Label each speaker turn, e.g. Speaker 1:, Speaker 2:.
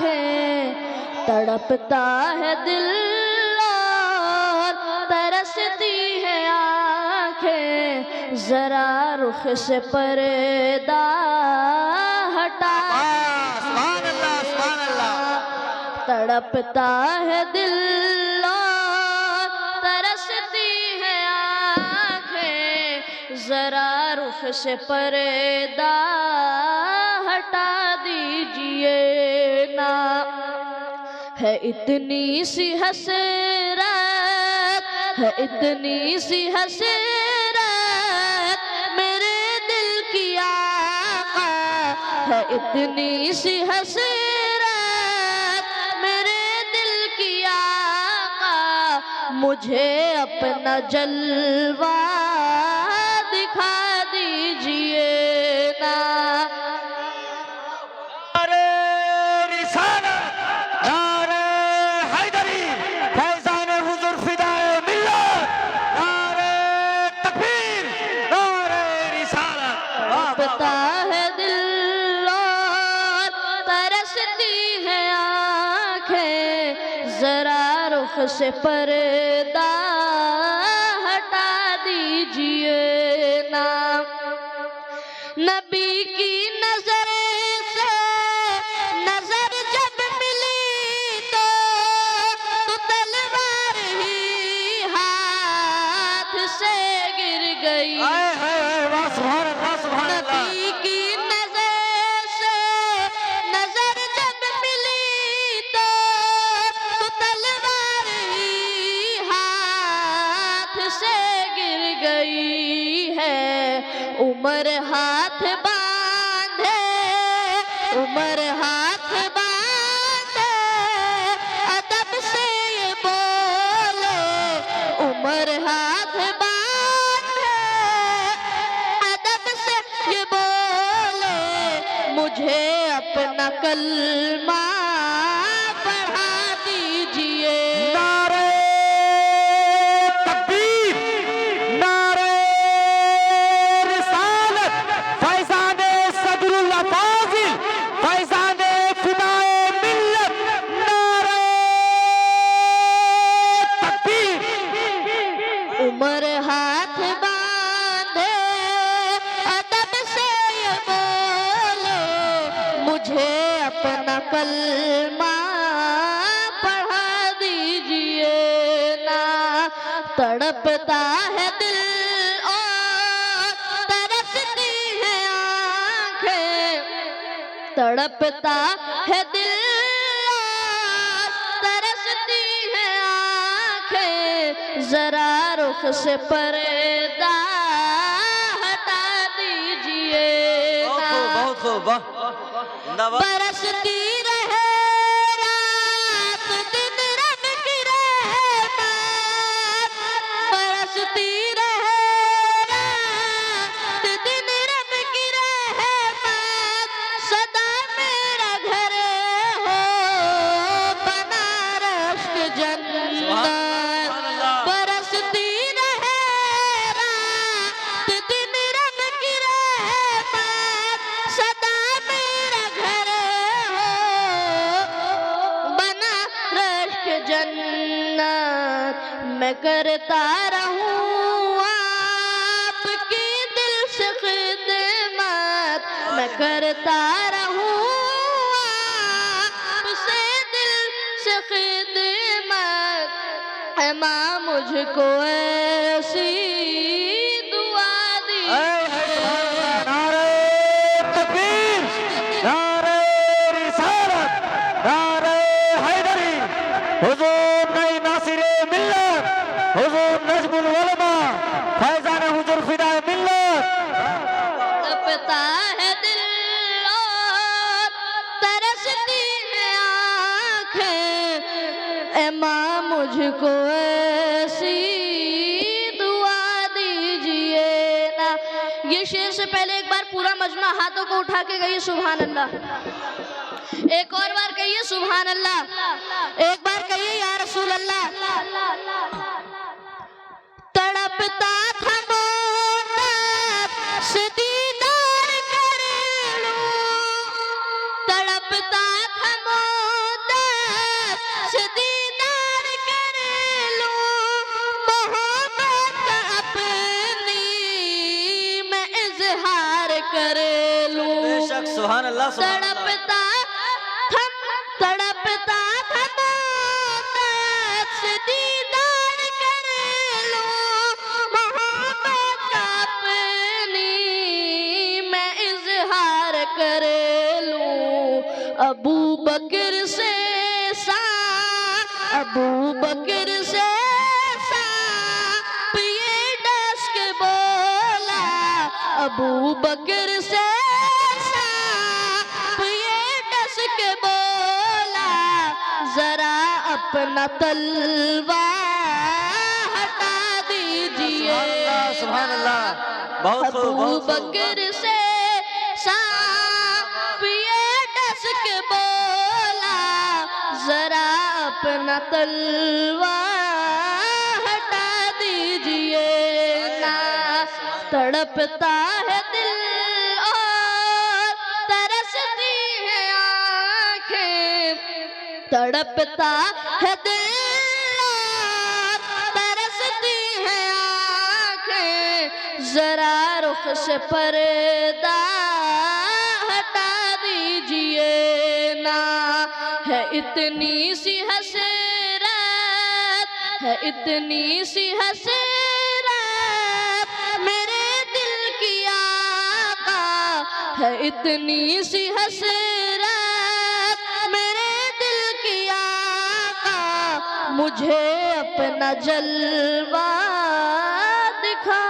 Speaker 1: آنکھیں، تڑپتا ہے دل اور ترستی ہے آنکھیں، ذرا رخ سے پردہ ہٹا
Speaker 2: سبحان اللہ سبحان اللہ۔
Speaker 1: تڑپتا ہے دل اور ترستی ہے آنکھیں، ذرا رخ سے پردہ ہٹا دیجئے نا۔ ہے اتنی سی حسرت، ہے اتنی سی حسرت میرے دل کی آقا، ہے اتنی سی حسرت میرے دل کی آقا، مجھے اپنا جلوہ دکھا دیجئے نا۔ تڑپتا ہے دل اور ترستی ہے آنکھیں، ذرا رخ سے پردہ ہٹا دیجئے نا۔ نبی کی نظر سے نظر جب ملی تو تلوار ہی ہاتھ سے گر گئی۔ نبی کی نظر سے نظر جب ملی تو تلوار ہی ہاتھ سے گر گئی ہے۔ عمر ہاتھ باندھے، عمر ہاتھ باندھے ادب سے یہ بولے، عمر ہاتھ باندھے ادب سے یہ بولے، مجھے اپنا کلمہ پڑھا دیجئے۔
Speaker 2: نعرہ تکبیر، نعرہ رسالت، فیضان صدر اللہ فاضل، فیضان فدائے ملت، نعرہ تکبیر۔
Speaker 1: عمر ہاتھ باندھے ادب سے یہ بولے، مجھے اپنا کلمہ پڑھا دیجئے نا۔ تڑپتا ہے دل اور ترستی ہے آنکھیں، تڑپتا ہے دل اور ترستی ہے آنکھیں، ذرا رخ سے پردہ ہٹا دیجئے نا۔
Speaker 2: بہت خوب،
Speaker 1: برستی رہے رات دن رب کی رحمت، برستی رہے رات دن رب کی رحمت، سدا میرا گھر ہو بنارس کی جنت، برستی رہے رات دن رب کی رحمت، سدا میرا گھر ہو بنارس کی جنت، میں کرتا رہوں آپ کی دل سے خدمت، میں کرتا رہوں آپ سے دل سے خدمت، اے ماں مجھ کو ایسی دعا دیجئے۔
Speaker 2: نعرہ تکبیر، نعرہ رسالت، نعرہ حیدری، حضور نئی ناصر ملت، حضور نجم العلماء، فیضان حضور فدائے ملت۔
Speaker 1: تڑپتا ہے دل اور ترستی ہے آنکھیں، اے ماں مجھ کو ایسی دعا دیجئے نا۔ یہ شعر سے پہلے ایک بار پورا مجمع ہاتھوں کو اٹھا کے کہیے سبحان اللہ، ایک اور بار کہیے سبحان اللہ، ایک بار کہیے یا رسول اللہ۔ تڑپتا تھا موت سے دیدار کر لوں، تڑپتا تھا موت سے دیدار کر لوں محبت کا اپنی میں اظہار کر لوں
Speaker 2: بے شک سبحان اللہ سبحان اللہ
Speaker 1: تڑپتا تھا موت سے دیدار کر لوں محبت کا اپنی میں اظہار کر لوں ابو بکر سے سانپ یہ ڈس کے بولا ابو بکر سے سانپ یہ ڈس کے بولا ذرا اپنا تلوار ہٹا دیجئے
Speaker 2: سبحان اللہ بہت خوب
Speaker 1: ابو
Speaker 2: بہت خوب
Speaker 1: بکر سے سانپ یہ ڈس کے بولا ذرا اپنا تلوار ہٹا دیجئے نا تڑپتا ہے دل اور ترستی ہے آنکھیں تڑپتا ہے دل اور ترستی ہے آنکھیں ذرا رخ سے پردہ ہٹا دیجئے نا ہے اتنی سی حسرت اتنی سی حسرت میرے دل کی آقا ہے اتنی سی حسرت میرے دل کی آقا مجھے اپنا جلوہ دکھا